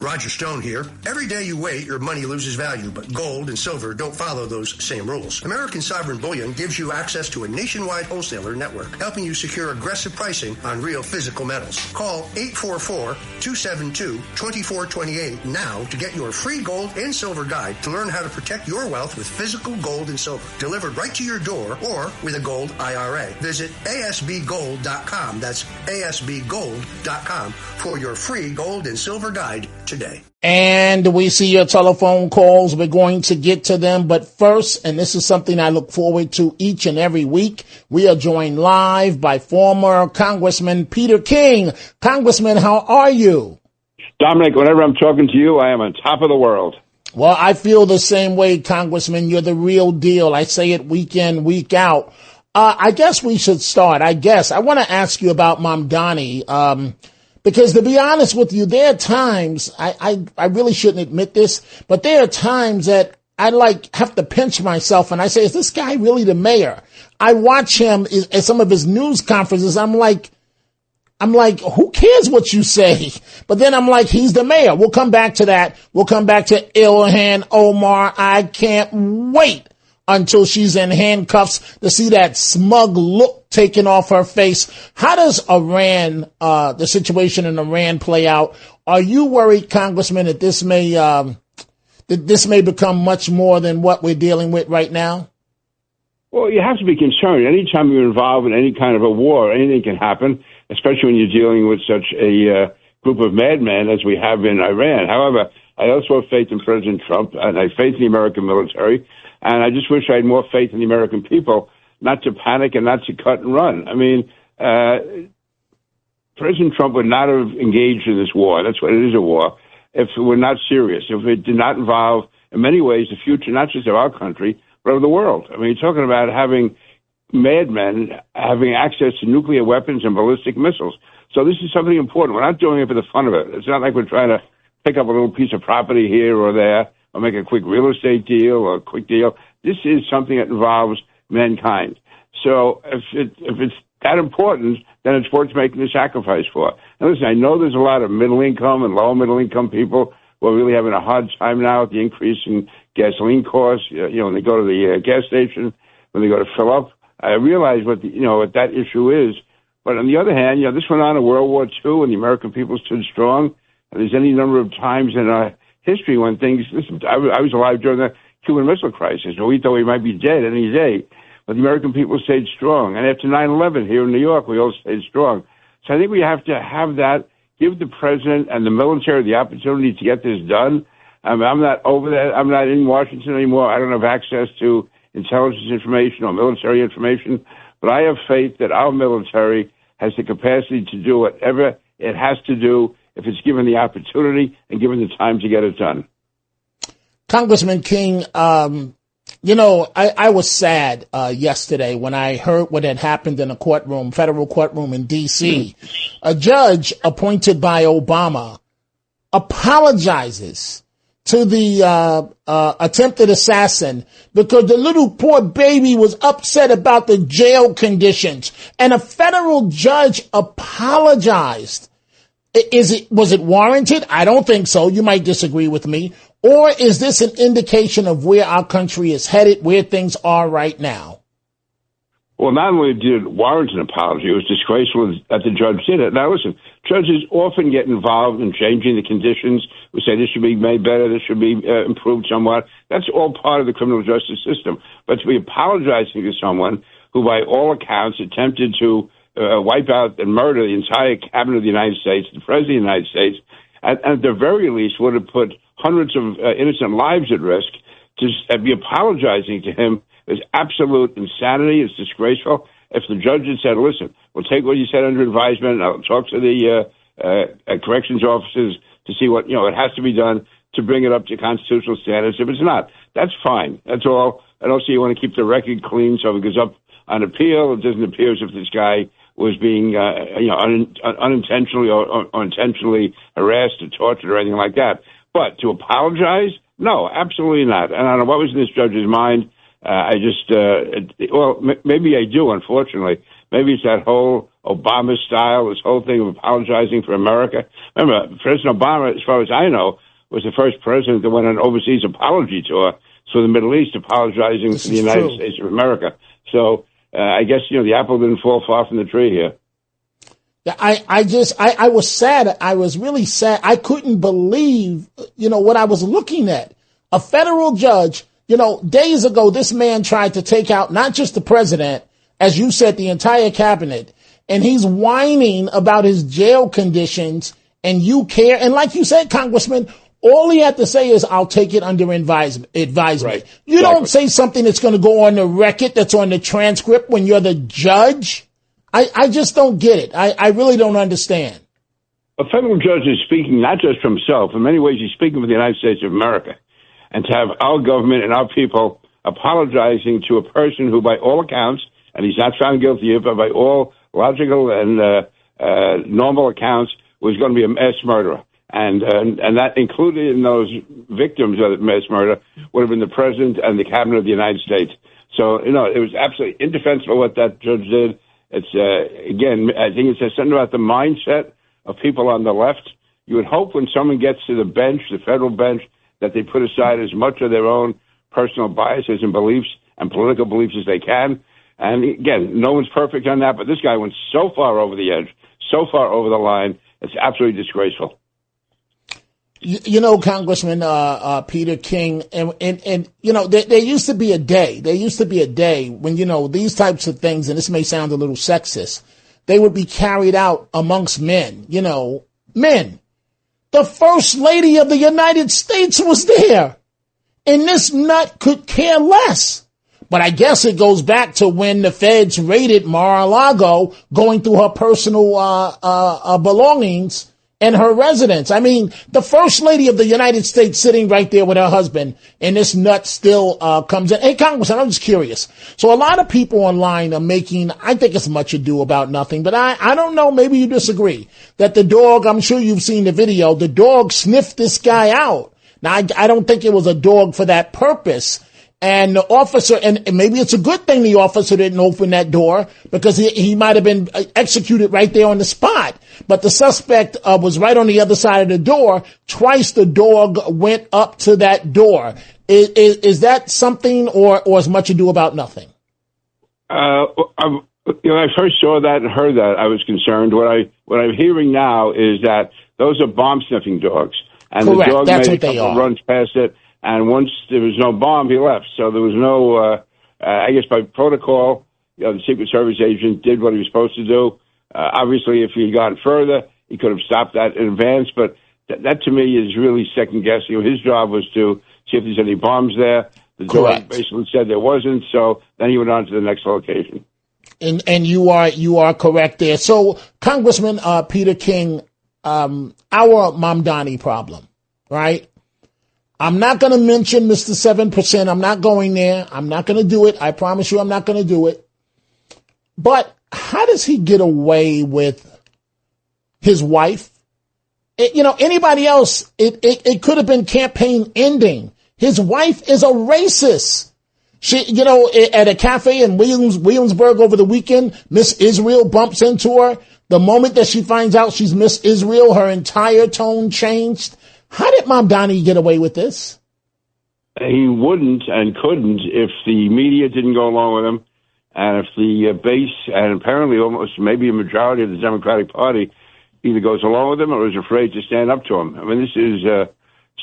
Roger Stone here. Every day you wait, your money loses value, but gold and silver don't follow those same rules. American Sovereign Bullion gives you access to a nationwide wholesaler network, helping you secure aggressive pricing on real physical metals. Call 844-272-2428 now to get your free gold and silver guide to learn how to protect your wealth with physical gold and silver, delivered right to your door or with a gold IRA. Visit ASBGold.com. That's ASBGold.com for your free gold and silver guide today. And we see your telephone calls. We're going to get to them. But first, and this is something I look forward to each and every week, we are joined live by former Congressman Peter King. Congressman, how are you? Dominic, whenever I'm talking to you, I am on top of the world. Well, I feel the same way, Congressman. You're the real deal. I say it week in, week out. I guess we should start. I want to ask you about Mamdani. Because to be honest with you, there are times, I really shouldn't admit this, but there are times that I have to pinch myself and I say, is this guy really the mayor? I watch him at some of his news conferences. I'm like, who cares what you say? But then I'm like, he's the mayor. We'll come back to that. We'll come back to Ilhan Omar. I can't wait until she's in handcuffs to see that smug look taken off her face. How does Iran, the situation in Iran play out? Are you worried, Congressman, that this may become much more than what we're dealing with right now? Well, you have to be concerned. Anytime you're involved in any kind of a war, anything can happen, especially when you're dealing with such a group of madmen as we have in Iran. However, I also have faith in President Trump, and I have faith in the American military. And I just wish I had more faith in the American people, not to panic and not to cut and run. I mean, President Trump would not have engaged in this war. That's what it is, a war. If it were not serious, if it did not involve, in many ways, the future, not just of our country, but of the world. I mean, you're talking about having madmen having access to nuclear weapons and ballistic missiles. So this is something important. We're not doing it for the fun of it. It's not like we're trying to pick up a little piece of property here or there, or make a quick real estate deal or a quick deal. This is something that involves mankind. So if it's that important, then it's worth making the sacrifice for. Now listen, I know there's a lot of middle income and lower middle income people who are really having a hard time now with the increase in gasoline costs. When they go to the gas station, when they go to fill up, I realize what that issue is. But on the other hand, this went on in World War II, and the American people stood strong. And there's any number of times in our history when things, listen, I was alive during the Cuban Missile Crisis, where we thought we might be dead any day, but the American people stayed strong. And after 9/11 here in New York, we all stayed strong. So I think we have to have that, give the president and the military the opportunity to get this done. I'm not over that. I'm not in Washington anymore. I don't have access to intelligence information or military information, but I have faith that our military has the capacity to do whatever it has to do if it's given the opportunity and given the time to get it done. Congressman King, I was sad yesterday when I heard what had happened in a federal courtroom in D.C. A judge appointed by Obama apologizes to the attempted assassin because the little poor baby was upset about the jail conditions, and a federal judge apologized. Was it warranted? I don't think so. You might disagree with me. Or is this an indication of where our country is headed, where things are right now? Well, not only did it warrant an apology, it was disgraceful that the judge did it. Now, listen, judges often get involved in changing the conditions. We say this should be made better, this should be improved somewhat. That's all part of the criminal justice system. But to be apologizing to someone who, by all accounts, attempted to wipe out and murder the entire cabinet of the United States, the president of the United States, and at the very least would have put hundreds of innocent lives at risk, to be apologizing to him is absolute insanity. It's disgraceful. If the judge had said, listen, we'll take what you said under advisement, I'll talk to the corrections officers to see what, it has to be done to bring it up to constitutional standards. If it's not, that's fine. That's all. And also you want to keep the record clean so if it goes up on appeal, it doesn't appear as if this guy was being, unintentionally or intentionally harassed or tortured or anything like that. But to apologize? No, absolutely not. And I don't know what was in this judge's mind. Maybe I do, unfortunately. Maybe it's that whole Obama style, this whole thing of apologizing for America. Remember, President Obama, as far as I know, was the first president that went on an overseas apology tour for the Middle East, apologizing to the United States of America. So I guess, the apple didn't fall far from the tree here. Yeah, I was sad. I was really sad. I couldn't believe, what I was looking at. A federal judge, days ago, this man tried to take out not just the president, as you said, the entire cabinet. And he's whining about his jail conditions, and you care. And like you said, Congressman, all he had to say is, I'll take it under advisement. Right. You don't say something that's going to go on the record, that's on the transcript when you're the judge. I just don't get it. I really don't understand. A federal judge is speaking not just for himself. In many ways, he's speaking for the United States of America. And to have our government and our people apologizing to a person who, by all accounts, and he's not found guilty of, but by all logical and normal accounts, was going to be a mass murderer. And that included in those victims of the mass murder would have been the president and the cabinet of the United States. So, it was absolutely indefensible what that judge did. It's, again, I think it says something about the mindset of people on the left. You would hope when someone gets to the bench, the federal bench, that they put aside as much of their own personal biases and beliefs and political beliefs as they can. And again, no one's perfect on that, but this guy went so far over the edge, so far over the line, it's absolutely disgraceful. Congressman Peter King, and there used to be a day. There used to be a day when, these types of things, and this may sound a little sexist, they would be carried out amongst men, men. The First Lady of the United States was there, and this nut could care less. But I guess it goes back to when the feds raided Mar-a-Lago, going through her personal belongings and her residence. I mean, the First Lady of the United States sitting right there with her husband, and this nut still comes in. Hey, Congressman, I'm just curious. So a lot of people online are making, I think it's much ado about nothing, but I don't know, maybe you disagree, that the dog, I'm sure you've seen the video, the dog sniffed this guy out. Now, I don't think it was a dog for that purpose. And the officer, and maybe it's a good thing the officer didn't open that door, because he might have been executed right there on the spot. But the suspect was right on the other side of the door. Twice the dog went up to that door. Is that something, or as much ado about nothing? When I first saw that and heard that, I was concerned. What I'm hearing now is that those are bomb sniffing dogs, and correct. The dog That's made what a couple they are. runs past it. And once there was no bomb, he left. So there was no, I guess by protocol, the Secret Service agent did what he was supposed to do. Obviously, if he had gone further, he could have stopped that in advance. But that to me is really second guessing. His job was to see if there's any bombs there. The dog basically said there wasn't. So then he went on to the next location. And you are correct there. So, Congressman Peter King, our Mamdani problem, right? I'm not going to mention Mr. 7%. I'm not going there. I'm not going to do it. I promise you I'm not going to do it. But how does he get away with his wife? Anybody else, it could have been campaign ending. His wife is a racist. She, at a cafe in Williamsburg over the weekend, Miss Israel bumps into her. The moment that she finds out she's Miss Israel, her entire tone changed. How did Mamdani get away with this? He wouldn't and couldn't if the media didn't go along with him, and if the base, and apparently almost maybe a majority of the Democratic Party, either goes along with him or is afraid to stand up to him. I mean, this is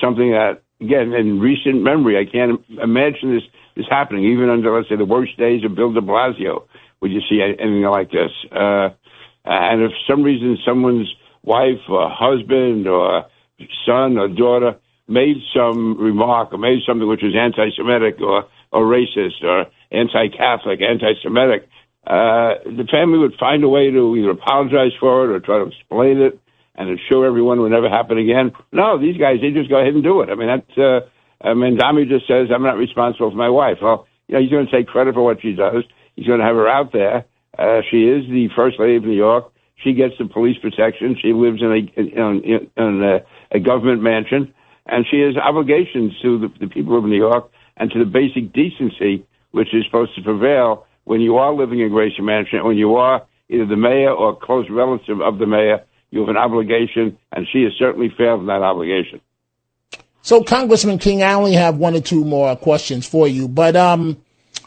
something that, again, in recent memory, I can't imagine this happening, even under, let's say, the worst days of Bill de Blasio, would you see anything like this. And if for some reason someone's wife or husband or son or daughter made some remark or made something which was anti-Semitic or racist or anti-Catholic, anti-Semitic, the family would find a way to either apologize for it or try to explain it and assure everyone it would never happen again. No, these guys, they just go ahead and do it. I mean, Mamdani just says, I'm not responsible for my wife. Well, he's going to take credit for what she does. He's going to have her out there. She is the First Lady of New York. She gets the police protection. She lives in a government mansion, and she has obligations to the people of New York and to the basic decency which is supposed to prevail when you are living in Gracie Mansion, when you are either the mayor or a close relative of the mayor, you have an obligation, and she has certainly failed in that obligation. So, Congressman King, I only have one or two more questions for you. But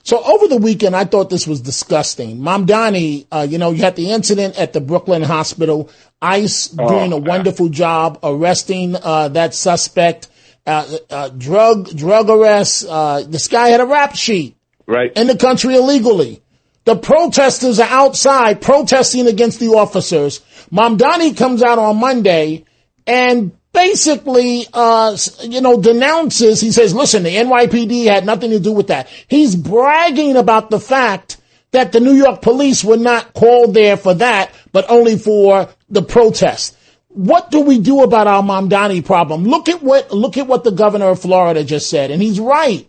so over the weekend, I thought this was disgusting. Mamdani, you had the incident at the Brooklyn hospital. ICE doing a wonderful job arresting that suspect. Drug arrest. This guy had a rap sheet in the country illegally. The protesters are outside protesting against the officers. Mamdani comes out on Monday and basically, denounces. He says, listen, the NYPD had nothing to do with that. He's bragging about the fact that the New York police were not called there for that, but only for the protest. What do we do about our Mamdani problem? Look at what the governor of Florida just said, and he's right.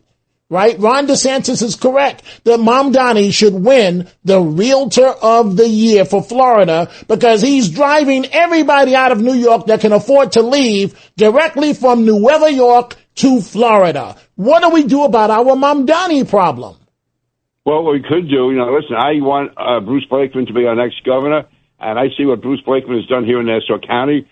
Right? Ron DeSantis is correct that Mamdani should win the Realtor of the Year for Florida because he's driving everybody out of New York that can afford to leave directly from Nueva York to Florida. What do we do about our Mamdani problem? Well, what we could do, listen, I want Bruce Blakeman to be our next governor, and I see what Bruce Blakeman has done here in Nassau County.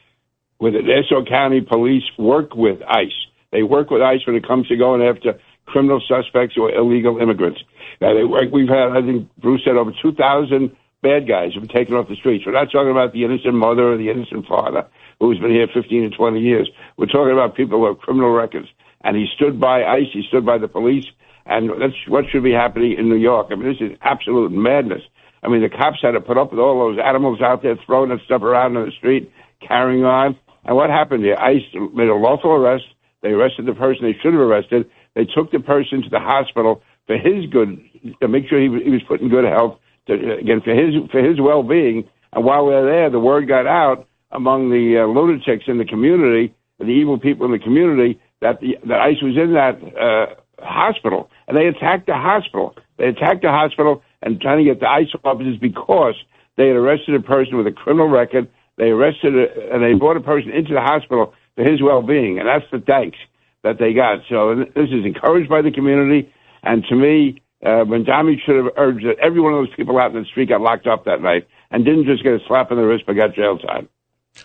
With the Nassau County police work with ICE. They work with ICE when it comes to going after criminal suspects or illegal immigrants. We've had, I think Bruce said, over 2,000 bad guys have been taken off the streets. We're not talking about the innocent mother or the innocent father who's been here 15 and 20 years. We're talking about people who have criminal records. And he stood by ICE, he stood by the police, and that's what should be happening in New York. I mean, this is absolute madness. I mean, the cops had to put up with all those animals out there throwing that stuff around in the street, carrying on. And what happened here? ICE made a lawful arrest. They arrested the person they should have arrested. They took the person to the hospital for his good, to make sure he was put in good health, for his well-being. And while we were there, the word got out among the lunatics in the community, the evil people in the community, that ICE was in that hospital. And they attacked the hospital. They attacked the hospital and trying to get the ICE officers because they had arrested a person with a criminal record. They arrested and they brought a person into the hospital for his well-being. And that's the thanks that they got. So this is encouraged by the community. And to me, Mamdani should have urged that every one of those people out in the street got locked up that night and didn't just get a slap on the wrist but got jail time.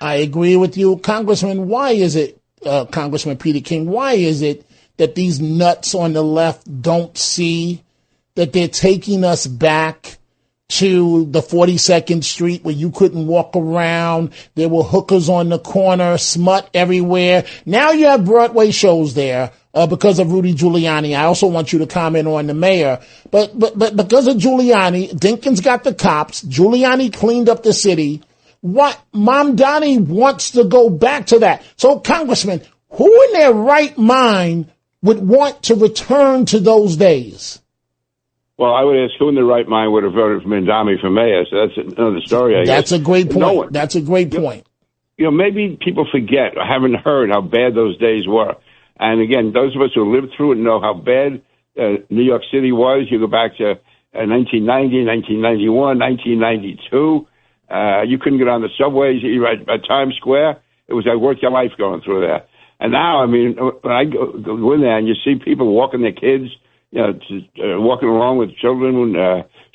I agree with you. Congressman, why is it, Congressman Peter King, why is it that these nuts on the left don't see that they're taking us back to the 42nd Street where you couldn't walk around? There were hookers on the corner, smut everywhere. Now you have Broadway shows there because of Rudy Giuliani. I also want you to comment on the mayor. But because of Giuliani, Dinkins got the cops. Giuliani cleaned up the city. What Mamdani wants to go back to that. So, Congressman, who in their right mind would want to return to those days? Well, I would ask who in their right mind would have voted for Mamdani for mayor. So that's another story, I guess. That's a great point. No, that's a great point. Maybe people forget or haven't heard how bad those days were. And again, those of us who lived through it know how bad New York City was. You go back to 1990, 1991, 1992. You couldn't get on the subways at Times Square. It was like worth your life going through there. And now, I mean, when I go in there and you see people walking their kids, walking along with children,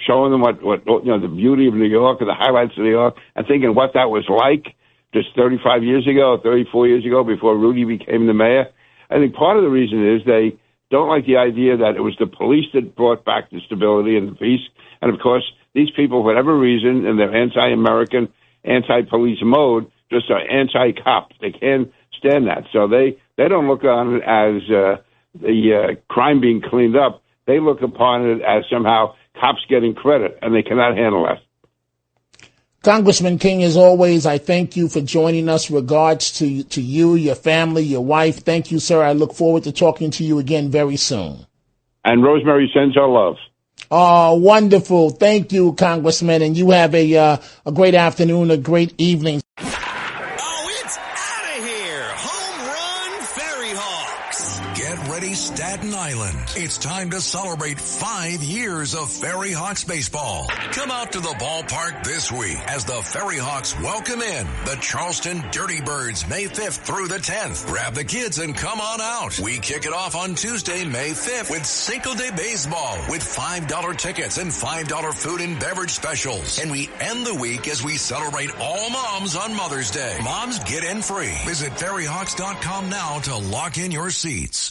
showing them what the beauty of New York and the highlights of New York, and thinking what that was like just 35 years ago, 34 years ago, before Rudy became the mayor. I think part of the reason is they don't like the idea that it was the police that brought back the stability and the peace. And of course, these people, for whatever reason, in their anti-American, anti-police mode, just are anti-cop. They can't stand that. So they don't look on it as the crime being cleaned up. They look upon it as somehow cops getting credit, and they cannot handle that. Congressman King, as always, I thank you for joining us. Regards to you, your family, your wife. Thank you, sir. I look forward to talking to you again very soon. And Rosemary sends her love. Oh, wonderful. Thank you, Congressman. And you have a great afternoon, a great evening. Oh, it's out of here. Home run Ferry Hawks. Get ready, Staten Island. It's time to celebrate 5 years of Ferry Hawks baseball. Come out to the ballpark this week as the Ferry Hawks welcome in the Charleston Dirty Birds May 5th through the 10th. Grab the kids and come on out. We kick it off on Tuesday, May 5th with Cinco de Baseball with $5 tickets and $5 food and beverage specials. And we end the week as we celebrate all moms on Mother's Day. Moms get in free. Visit ferryhawks.com now to lock in your seats.